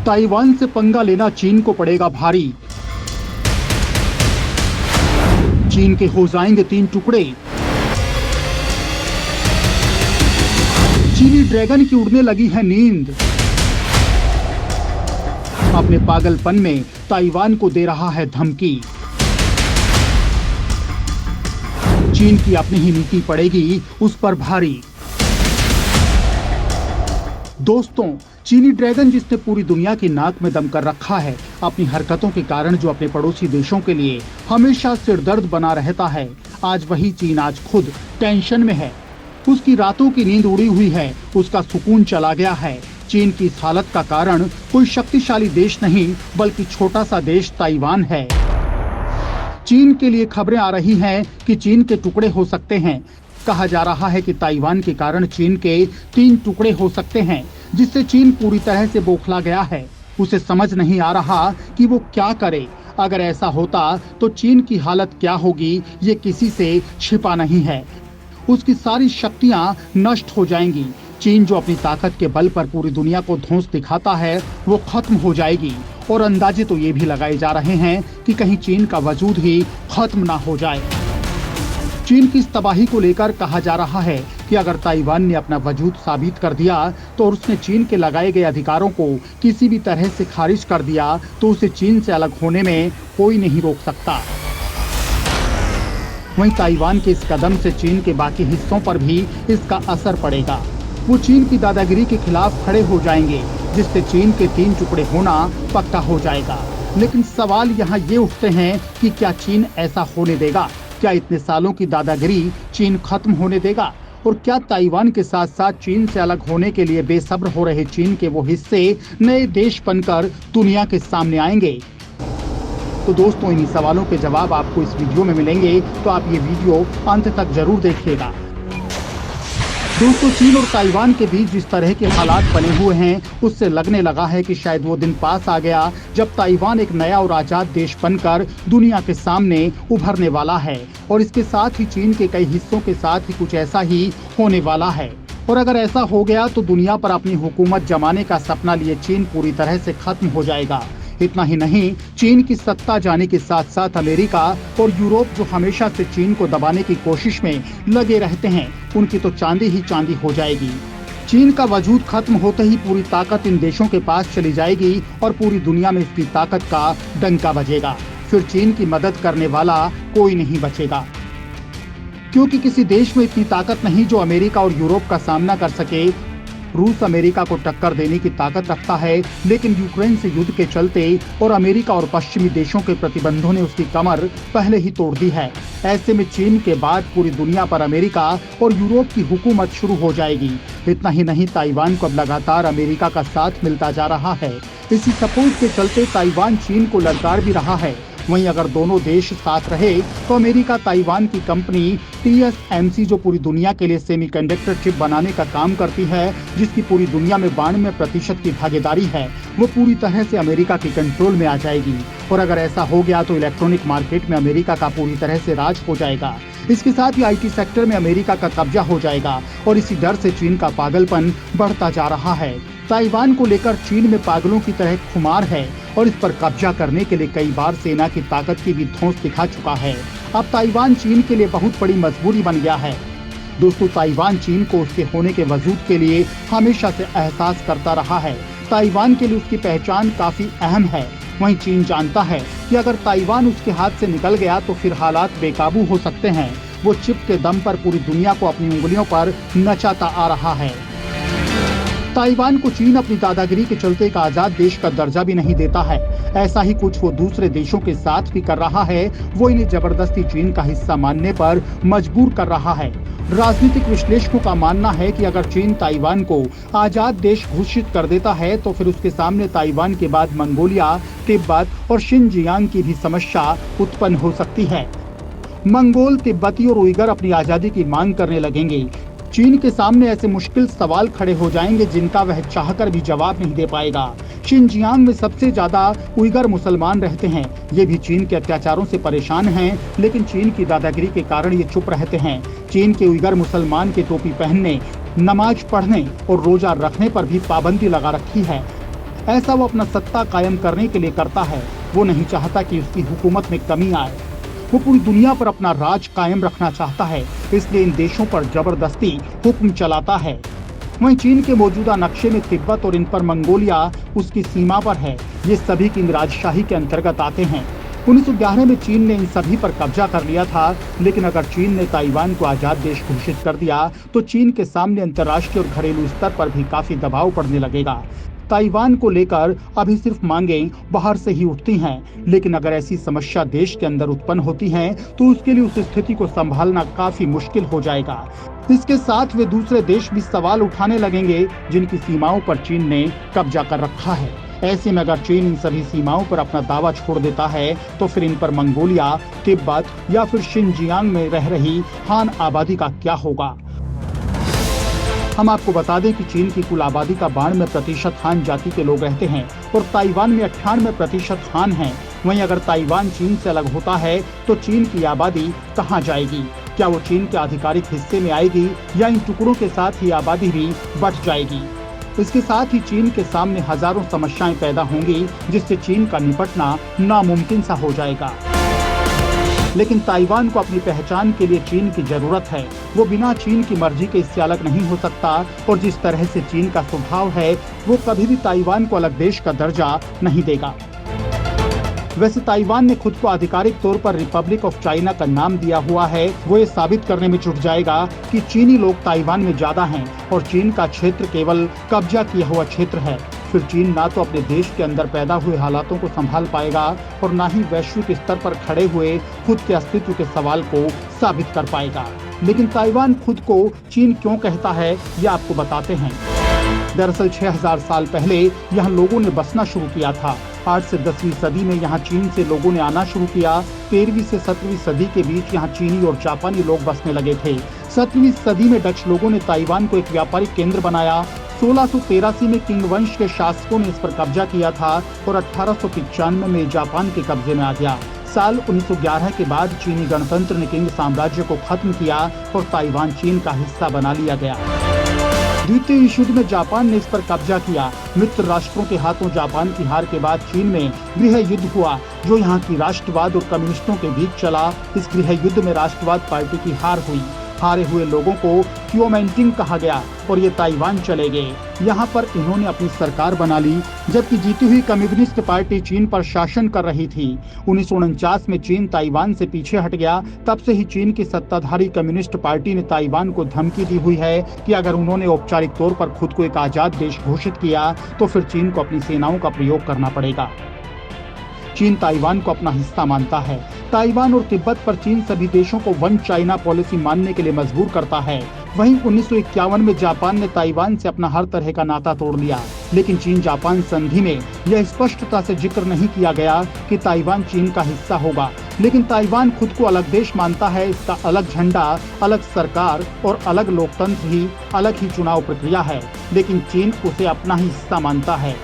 Taiwan से पंगा लेना चीन को पड़ेगा भारी। चीन के हो जाएंगे 3 टुकड़े। चीनी ड्रैगन की उड़ने लगी है नींद। अपने पागलपन में ताइवान को दे रहा है धमकी। चीन की अपनी ही नीति पड़ेगी उस पर भारी। दोस्तों, चीनी ड्रैगन जिसने पूरी दुनिया की नाक में दम कर रखा है, अपनी हरकतों के कारण जो अपने पड़ोसी देशों के लिए हमेशा सिरदर्द बना रहता है, आज वही चीन आज खुद टेंशन में है। उसकी रातों की नींद उड़ी हुई है, उसका सुकून चला गया है। चीन की इस हालत का कारण कोई शक्तिशाली देश नहीं बल्कि छोटा सा देश ताइवान है। चीन के लिए खबरें आ रही हैं कि चीन के टुकड़े हो सकते हैं। कहा जा रहा है कि ताइवान के कारण चीन के 3 टुकड़े हो सकते हैं, जिससे चीन पूरी तरह से बौखला गया है। उसे समझ नहीं आ रहा कि वो क्या करे। अगर ऐसा होता तो चीन की हालत क्या होगी, ये किसी से छिपा नहीं है। उसकी सारी शक्तियां नष्ट हो जाएंगी। चीन जो अपनी ताकत के बल पर पूरी दुनिया को धौंस दिखाता है, वो खत्म हो जाएगी। और अंदाजे तो ये भी लगाए जा रहे हैं कि कहीं चीन का वजूद ही खत्म ना हो जाए। चीन की इस तबाही को लेकर कहा जा रहा है कि अगर ताइवान ने अपना वजूद साबित कर दिया तो और उसने चीन के लगाए गए अधिकारों को किसी भी तरह से खारिज कर दिया तो उसे चीन से अलग होने में कोई नहीं रोक सकता। वहीं ताइवान के इस कदम से चीन के बाकी हिस्सों पर भी इसका असर पड़ेगा। वो चीन की दादागिरी के खिलाफ खड़े हो जाएंगे, जिससे चीन के 3 टुकड़े होना पक्का हो जाएगा। लेकिन सवाल यहाँ ये उठते हैं कि क्या चीन ऐसा होने देगा? क्या इतने सालों की दादागिरी चीन खत्म होने देगा? और क्या ताइवान के साथ साथ चीन से अलग होने के लिए बेसब्र हो रहे चीन के वो हिस्से नए देश बनकर दुनिया के सामने आएंगे? तो दोस्तों, इन्हीं सवालों के जवाब आपको इस वीडियो में मिलेंगे, तो आप ये वीडियो अंत तक जरूर देखिएगा। दोस्तों, चीन और ताइवान के बीच जिस तरह के हालात बने हुए हैं, उससे लगने लगा है कि शायद वो दिन पास आ गया जब ताइवान एक नया और आजाद देश बनकर दुनिया के सामने उभरने वाला है। और इसके साथ ही चीन के कई हिस्सों के साथ ही कुछ ऐसा ही होने वाला है। और अगर ऐसा हो गया तो दुनिया पर अपनी हुकूमत जमाने का सपना लिए चीन पूरी तरह से खत्म हो जाएगा। इतना ही नहीं, चीन की सत्ता जाने के साथ साथ अमेरिका और यूरोप जो हमेशा से चीन को दबाने की कोशिश में लगे रहते हैं, उनकी तो चांदी ही चांदी हो जाएगी। चीन का वजूद खत्म होते ही पूरी ताकत इन देशों के पास चली जाएगी और पूरी दुनिया में इसकी ताकत का डंका बजेगा। फिर चीन की मदद करने वाला कोई नहीं बचेगा, क्योंकि किसी देश में इतनी ताकत नहीं जो अमेरिका और यूरोप का सामना कर सके। रूस अमेरिका को टक्कर देने की ताकत रखता है, लेकिन यूक्रेन से युद्ध के चलते और अमेरिका और पश्चिमी देशों के प्रतिबंधों ने उसकी कमर पहले ही तोड़ दी है। ऐसे में चीन के बाद पूरी दुनिया पर अमेरिका और यूरोप की हुकूमत शुरू हो जाएगी। इतना ही नहीं, ताइवान को अब लगातार अमेरिका का साथ मिलता जा रहा है। इसी सपोर्ट के चलते ताइवान चीन को ललकार भी रहा है। वहीं अगर दोनों देश साथ रहे तो अमेरिका ताइवान की कंपनी TSMC जो पूरी दुनिया के लिए सेमीकंडक्टर चिप बनाने का काम करती है, जिसकी पूरी दुनिया में 92% की भागीदारी है, वो पूरी तरह से अमेरिका के कंट्रोल में आ जाएगी। और अगर ऐसा हो गया तो इलेक्ट्रॉनिक मार्केट में अमेरिका का पूरी तरह से राज हो जाएगा। इसके साथ ही IT सेक्टर में अमेरिका का कब्जा हो जाएगा और इसी डर से चीन का पागलपन बढ़ता जा रहा है। ताइवान को लेकर चीन में पागलों की तरह खुमार है और इस पर कब्जा करने के लिए कई बार सेना की ताकत की भी धौंस दिखा चुका है। अब ताइवान चीन के लिए बहुत बड़ी मजबूरी बन गया है। दोस्तों, ताइवान चीन को उसके होने के वजूद के लिए हमेशा से एहसास करता रहा है। ताइवान के लिए उसकी पहचान काफी अहम है। वहीं चीन जानता है कि अगर ताइवान उसके हाथ से निकल गया तो फिर हालात बेकाबू हो सकते हैं। वो चिप के दम पर पूरी दुनिया को अपनी उंगलियों पर नचाता आ रहा है। ताइवान को चीन अपनी दादागिरी के चलते एक आजाद देश का दर्जा भी नहीं देता है। ऐसा ही कुछ वो दूसरे देशों के साथ भी कर रहा है। वो इन्हें जबरदस्ती चीन का हिस्सा मानने पर मजबूर कर रहा है। राजनीतिक विश्लेषकों का मानना है कि अगर चीन ताइवान को आजाद देश घोषित कर देता है तो फिर उसके सामने ताइवान के बाद मंगोलिया, तिब्बत और शिनजियांग की भी समस्या उत्पन्न हो सकती है। मंगोल, तिब्बती और उइगर अपनी आजादी की मांग करने लगेंगे। चीन के सामने ऐसे मुश्किल सवाल खड़े हो जाएंगे जिनका वह चाहकर भी जवाब नहीं दे पाएगा। शिनजियांग में सबसे ज्यादा उइगर मुसलमान रहते हैं। ये भी चीन के अत्याचारों से परेशान हैं, लेकिन चीन की दादागिरी के कारण ये चुप रहते हैं। चीन के उइगर मुसलमान के टोपी पहनने, नमाज पढ़ने और रोजा रखने पर भी पाबंदी लगा रखी है। ऐसा वो अपना सत्ता कायम करने के लिए करता है। वो नहीं चाहता कि उसकी हुकूमत में कमी आए। वो पूरी दुनिया पर अपना राज कायम रखना चाहता है, इसलिए इन देशों पर जबरदस्ती हुक्म चलाता है। वहीं चीन के मौजूदा नक्शे में तिब्बत और इन पर मंगोलिया उसकी सीमा पर है। ये सभी किंग राजशाही के अंतर्गत आते हैं। 1911 में चीन ने इन सभी पर कब्जा कर लिया था, लेकिन अगर चीन ने ताइवान को आजाद देश घोषित कर दिया तो चीन के सामने अंतर्राष्ट्रीय और घरेलू स्तर पर भी काफी दबाव पड़ने लगेगा। ताइवान को लेकर अभी सिर्फ मांगें बाहर से ही उठती हैं, लेकिन अगर ऐसी समस्या देश के अंदर उत्पन्न होती है तो उसके लिए उस स्थिति को संभालना काफी मुश्किल हो जाएगा। इसके साथ वे दूसरे देश भी सवाल उठाने लगेंगे जिनकी सीमाओं पर चीन ने कब्जा कर रखा है। ऐसे में अगर चीन इन सभी सीमाओं पर अपना दावा छोड़ देता है तो फिर इन पर मंगोलिया, तिब्बत या फिर शिनजियांग में रह रही हान आबादी का क्या होगा। हम आपको बता दें कि चीन की कुल आबादी का 92% हान जाति के लोग रहते हैं और ताइवान में 98% हान हैं। वहीं अगर ताइवान चीन से अलग होता है तो चीन की आबादी कहां जाएगी? क्या वो चीन के आधिकारिक हिस्से में आएगी या इन टुकड़ों के साथ ही आबादी भी बढ़ जाएगी? इसके साथ ही चीन के सामने हजारों समस्याएं पैदा होंगी, जिससे चीन का निपटना नामुमकिन सा हो जाएगा। लेकिन ताइवान को अपनी पहचान के लिए चीन की जरूरत है। वो बिना चीन की मर्जी के इससे अलग नहीं हो सकता और जिस तरह से चीन का स्वभाव है वो कभी भी ताइवान को अलग देश का दर्जा नहीं देगा। वैसे ताइवान ने खुद को आधिकारिक तौर पर रिपब्लिक ऑफ चाइना का नाम दिया हुआ है। वो ये साबित करने में जुट जाएगा कि चीनी लोग ताइवान में ज्यादा हैं और चीन का क्षेत्र केवल कब्जा किया हुआ क्षेत्र है। फिर चीन ना तो अपने देश के अंदर पैदा हुए हालातों को संभाल पाएगा और ना ही वैश्विक स्तर पर खड़े हुए खुद के अस्तित्व के सवाल को साबित कर पाएगा। लेकिन ताइवान खुद को चीन क्यों कहता है, ये आपको बताते हैं। दरअसल 6000 साल पहले यहाँ लोगों ने बसना शुरू किया था। 8 से 10वीं सदी में यहाँ चीन से लोगों ने आना शुरू किया। 13वीं से 17वीं सदी के बीच यहाँ चीनी और जापानी लोग बसने लगे थे। 17वीं सदी में डच लोगों ने ताइवान को एक व्यापारिक केंद्र बनाया। 1683 में किंग वंश के शासकों ने इस पर कब्जा किया था और 1895 में जापान के कब्जे में आ गया। साल 1911 के बाद चीनी गणतंत्र ने किंग साम्राज्य को खत्म किया और ताइवान चीन का हिस्सा बना लिया गया। द्वितीय विश्व युद्ध में जापान ने इस पर कब्जा किया। मित्र राष्ट्रों के हाथों जापान की हार के बाद चीन में गृह युद्ध हुआ, जो यहाँ की राष्ट्रवाद और कम्युनिस्टों के बीच चला। इस गृह युद्ध में राष्ट्रवाद पार्टी की हार हुई। हारे हुए लोगों को क्योमेंटिंग कहा गया और ये ताइवान चले गए। यहाँ पर इन्होंने अपनी सरकार बना ली, जबकि जीती हुई कम्युनिस्ट पार्टी चीन पर शासन कर रही थी। 1949 में चीन ताइवान से पीछे हट गया। तब से ही चीन की सत्ताधारी कम्युनिस्ट पार्टी ने ताइवान को धमकी दी हुई है कि अगर उन्होंने औपचारिक तौर पर खुद को एक आजाद देश घोषित किया तो फिर चीन को अपनी सेनाओं का प्रयोग करना पड़ेगा। चीन ताइवान को अपना हिस्सा मानता है। ताइवान और तिब्बत पर चीन सभी देशों को वन चाइना पॉलिसी मानने के लिए मजबूर करता है। वहीं 1951 में जापान ने ताइवान से अपना हर तरह का नाता तोड़ लिया, लेकिन चीन जापान संधि में यह स्पष्टता से जिक्र नहीं किया गया कि ताइवान चीन का हिस्सा होगा। लेकिन ताइवान खुद को अलग देश मानता है। इसका अलग झंडा, अलग सरकार और अलग लोकतंत्र ही, अलग ही चुनाव प्रक्रिया है, लेकिन चीन उसे अपना ही हिस्सा मानता है।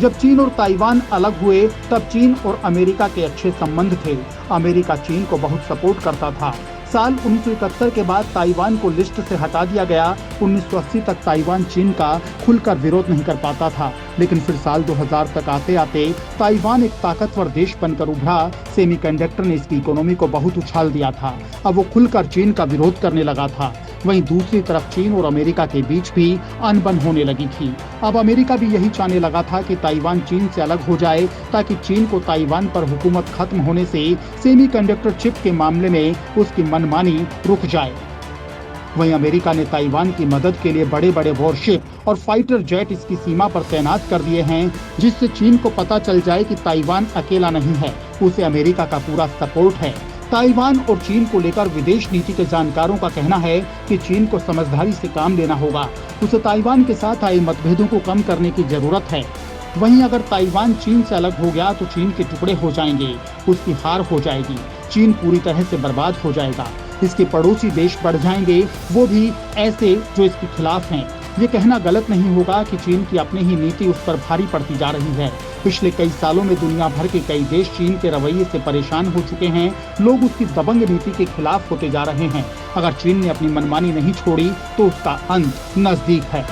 जब चीन और ताइवान अलग हुए तब चीन और अमेरिका के अच्छे संबंध थे। अमेरिका चीन को बहुत सपोर्ट करता था। साल 1971 के बाद ताइवान को लिस्ट से हटा दिया गया। 1980 तक ताइवान चीन का खुलकर विरोध नहीं कर पाता था, लेकिन फिर साल 2000 तक आते आते ताइवान एक ताकतवर देश बनकर उभरा। सेमीकंडक्टर ने इसकी इकोनॉमी को बहुत उछाल दिया था। अब वो खुलकर चीन का विरोध करने लगा था। वहीं दूसरी तरफ चीन और अमेरिका के बीच भी अनबन होने लगी थी। अब अमेरिका भी यही चाहने लगा था कि ताइवान चीन से अलग हो जाए, ताकि चीन को ताइवान पर हुकूमत खत्म होने से सेमीकंडक्टर चिप के मामले में उसकी मनमानी रुक जाए। वहीं अमेरिका ने ताइवान की मदद के लिए बड़े बड़े वॉरशिप और फाइटर जेट इसकी सीमा पर तैनात कर दिए हैं, जिससे चीन को पता चल जाए कि ताइवान अकेला नहीं है, उसे अमेरिका का पूरा सपोर्ट है। ताइवान और चीन को लेकर विदेश नीति के जानकारों का कहना है कि चीन को समझदारी से काम लेना होगा। उसे ताइवान के साथ आए मतभेदों को कम करने की जरूरत है। वहीं अगर ताइवान चीन से अलग हो गया तो चीन के टुकड़े हो जाएंगे, उसकी हार हो जाएगी, चीन पूरी तरह से बर्बाद हो जाएगा। इसके पड़ोसी देश बढ़ जाएंगे, वो भी ऐसे जो इसके खिलाफ हैं। ये कहना गलत नहीं होगा कि चीन की अपनी ही नीति उस पर भारी पड़ती जा रही है। पिछले कई सालों में दुनिया भर के कई देश चीन के रवैये से परेशान हो चुके हैं। लोग उसकी दबंग नीति के खिलाफ होते जा रहे हैं। अगर चीन ने अपनी मनमानी नहीं छोड़ी तो उसका अंत नजदीक है।